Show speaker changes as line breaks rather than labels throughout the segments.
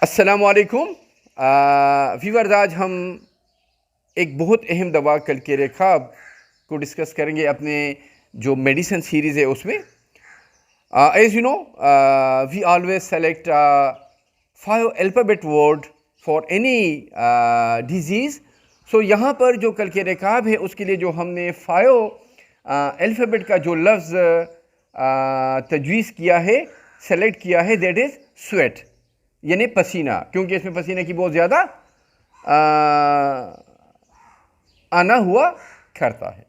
السلام علیکم ویورز، آج ہم ایک بہت اہم دوا کلکیر خواب کو ڈسکس کریں گے اپنے جو میڈیسن سیریز ہے اس میں. As you know we always select 5 alphabet word for any disease. So یہاں پر جو کلکیر خواب ہے اس کے لیے جو ہم نے 5 الفابیٹ کا جو لفظ تجویز کیا ہے، سلیکٹ کیا ہے، دیٹ از سویٹ، یعنی پسینہ، کیونکہ اس میں پسینے کی بہت زیادہ آنا ہوا کرتا ہے.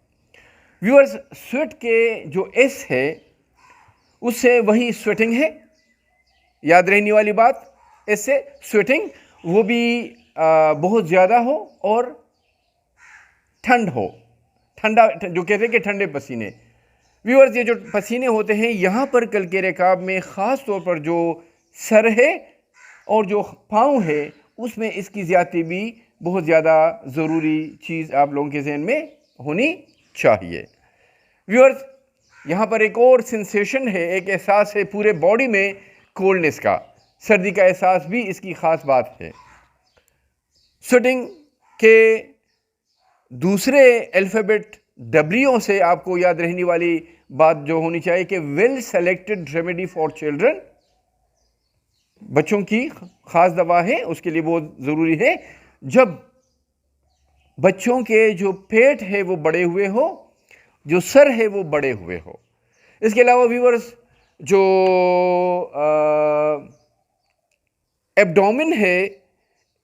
ویورز، سویٹ کے جو ایس ہے اس سے وہی سویٹنگ ہے، یاد رہنے والی بات. اس سے سویٹنگ وہ بھی بہت زیادہ ہو اور ٹھنڈ ہو، ٹھنڈا جو کہتے ہیں کہ ٹھنڈے پسینے. ویورز، یہ جو پسینے ہوتے ہیں یہاں پر کلکیر خواب میں خاص طور پر جو سر ہے اور جو پاؤں ہے اس میں اس کی زیادتی بھی بہت زیادہ ضروری چیز آپ لوگوں کے ذہن میں ہونی چاہیے. ویورز، یہاں پر ایک اور سینسیشن ہے، ایک احساس ہے پورے باڈی میں کولڈنس کا، سردی کا احساس بھی اس کی خاص بات ہے. سویٹنگ کے دوسرے الفابیٹ ڈبلیو سے آپ کو یاد رہنے والی بات جو ہونی چاہیے کہ well selected remedy for children, بچوں کی خاص دوا ہے، اس کے لیے بہت ضروری ہے جب بچوں کے جو پیٹ ہے وہ بڑے ہوئے ہو، جو سر ہے وہ بڑے ہوئے ہو. اس کے علاوہ ویورز، جو ایبڈومن ہے،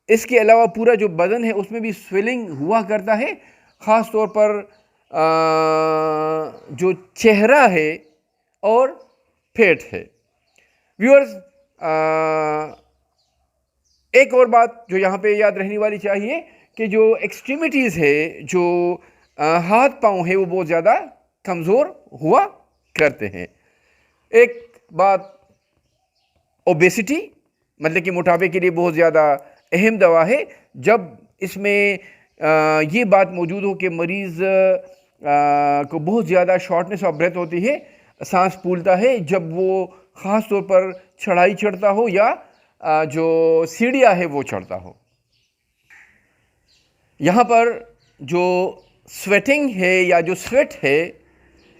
اس کے علاوہ پورا جو بدن ہے اس میں بھی سویلنگ ہوا کرتا ہے، خاص طور پر جو چہرہ ہے اور پیٹ ہے. ویورز، ایک اور بات جو یہاں پہ یاد رہنے والی چاہیے کہ جو ایکسٹریمیٹیز ہے، جو ہاتھ پاؤں ہے، وہ بہت زیادہ کمزور ہوا کرتے ہیں. ایک بات، اوبیسٹی مطلب کہ موٹاپے کے لیے بہت زیادہ اہم دوا ہے. جب اس میں یہ بات موجود ہو کہ مریض کو بہت زیادہ شارٹنس آف بریتھ ہوتی ہے، سانس پھولتا ہے جب وہ خاص طور پر چڑھائی چڑھتا ہو یا جو سیڑھیاں ہے وہ چڑھتا ہو. یہاں پر جو سویٹنگ ہے یا جو سویٹ ہے،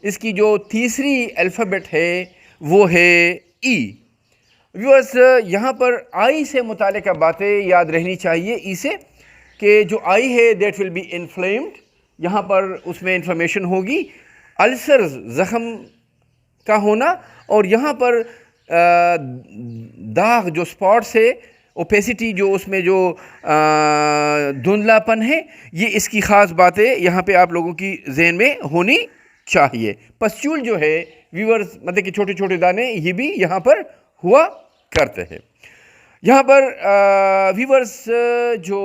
اس کی جو تیسری الفابیٹ ہے وہ ہے ای. ویورز، یہاں پر آئی سے متعلقہ باتیں یاد رہنی چاہیے. ای سے کہ جو آئی ہے دیٹ ول بی انفلیمڈ، یہاں پر اس میں انفلیمیشن ہوگی، السرز زخم کا ہونا، اور یہاں پر داغ جو سپاٹس ہے، اوپیسٹی جو اس میں جو دھندلا پن ہے، یہ اس کی خاص باتیں یہاں پہ آپ لوگوں کی ذہن میں ہونی چاہیے. پسچول جو ہے ویورز، مطلب کہ چھوٹے چھوٹے دانے، یہ بھی یہاں پر ہوا کرتے ہیں. یہاں پر ویورز جو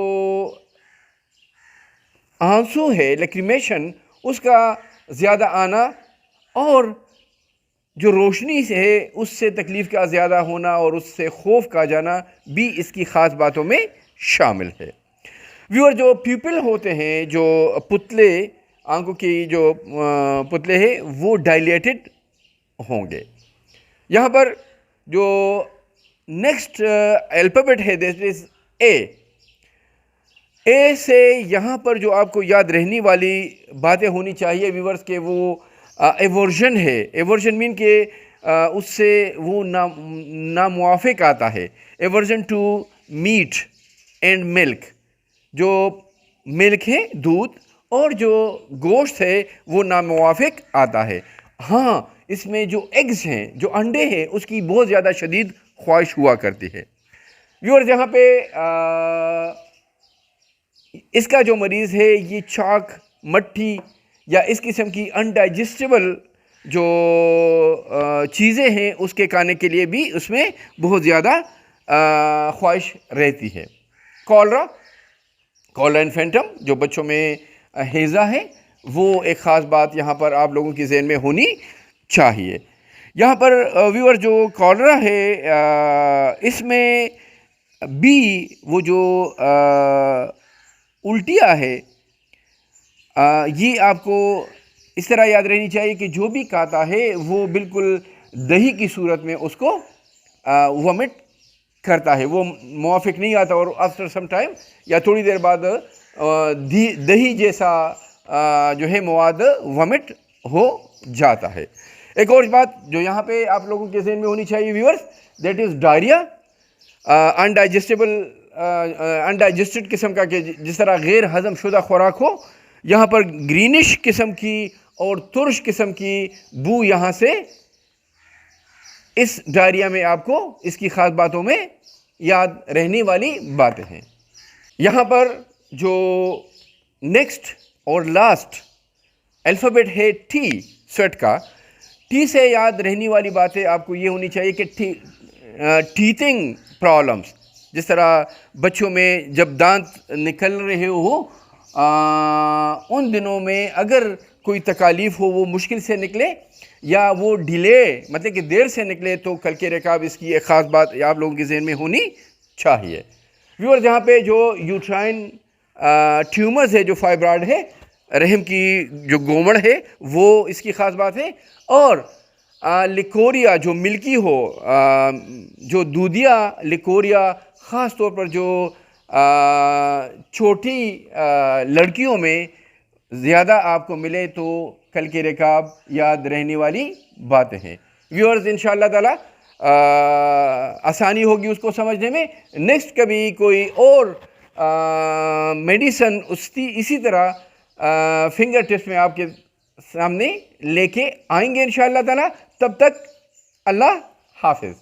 آنسو ہے، لیکریمیشن، اس کا زیادہ آنا اور جو روشنی سے ہے اس سے تکلیف کا زیادہ ہونا اور اس سے خوف کا جانا بھی اس کی خاص باتوں میں شامل ہے. ویور، جو پیپل ہوتے ہیں، جو پتلے، آنکھوں کی جو پتلے ہیں وہ ڈائلیٹڈ ہوں گے. یہاں پر جو نیکسٹ الفابیٹ ہے دیٹ از اے. اے سے یہاں پر جو آپ کو یاد رہنے والی باتیں ہونی چاہیے ویورز کہ وہ ایورژن ہے. ایورژن مین کہ اس سے وہ ناموافق آتا ہے. ایورژن ٹو میٹ اینڈ ملک، جو ملک ہے دودھ اور جو گوشت ہے وہ ناموافق آتا ہے. ہاں، اس میں جو ایگز ہیں، جو انڈے ہیں، اس کی بہت زیادہ شدید خواہش ہوا کرتی ہے. ویورز، یہاں پہ اس کا جو مریض ہے یہ چاک، مٹھی یا اس قسم کی انڈائجسٹیبل جو چیزیں ہیں اس کے کھانے کے لیے بھی اس میں بہت زیادہ خواہش رہتی ہے. کالرا انفینٹم، جو بچوں میں ہیضہ ہے، وہ ایک خاص بات یہاں پر آپ لوگوں کی ذہن میں ہونی چاہیے. یہاں پر ویور جو کالرا ہے اس میں بھی وہ جو الٹیاں ہے، یہ آپ کو اس طرح یاد رہنی چاہیے کہ جو بھی کھاتا ہے وہ بالکل دہی کی صورت میں اس کو وومٹ کرتا ہے، وہ موافق نہیں آتا، اور آفٹر سم ٹائم یا تھوڑی دیر بعد دہی جیسا جو ہے مواد ومٹ ہو جاتا ہے۔ ایک اور بات جو یہاں پہ آپ لوگوں کے ذہن میں ہونی چاہیے ویورز، دیٹ از ڈائریا، انڈائجسٹڈ قسم کا، کہ جس طرح غیر ہضم شدہ خوراک ہو، یہاں پر گرینش قسم کی اور ترش قسم کی بو یہاں سے اس ڈائریا میں آپ کو اس کی خاص باتوں میں یاد رہنے والی باتیں ہیں۔ یہاں پر جو نیکسٹ اور لاسٹ الفابیٹ ہے ٹی، سویٹ کا، ٹی سے یاد رہنے والی باتیں آپ کو یہ ہونی چاہیے کہ ٹیتھنگ پرابلمس، جس طرح بچوں میں جب دانت نکل رہے ہو ان دنوں میں اگر کوئی تکالیف ہو، وہ مشکل سے نکلے یا وہ ڈیلے مطلب کہ دیر سے نکلے، تو کل کے رکاب اس کی ایک خاص بات آپ لوگوں کے ذہن میں ہونی چاہیے۔ ویورز، یہاں پہ جو یوٹرائن ٹیومرز ہے، جو فائبرائڈ ہے، رحم کی جو گومڑ ہے، وہ اس کی خاص بات ہے، اور لیکوریا جو ملکی ہو، جو دودھیا لیکوریا، خاص طور پر جو چھوٹی لڑکیوں میں زیادہ آپ کو ملے، تو کل کے رکاب یاد رہنے والی باتیں ہیں۔ ویورز، انشاءاللہ تعالی آسانی ہوگی اس کو سمجھنے میں۔ نیکسٹ کبھی کوئی اور میڈیسن اسی طرح فنگر ٹپس میں آپ کے سامنے لے کے آئیں گے انشاءاللہ تعالی۔ تب تک اللہ حافظ۔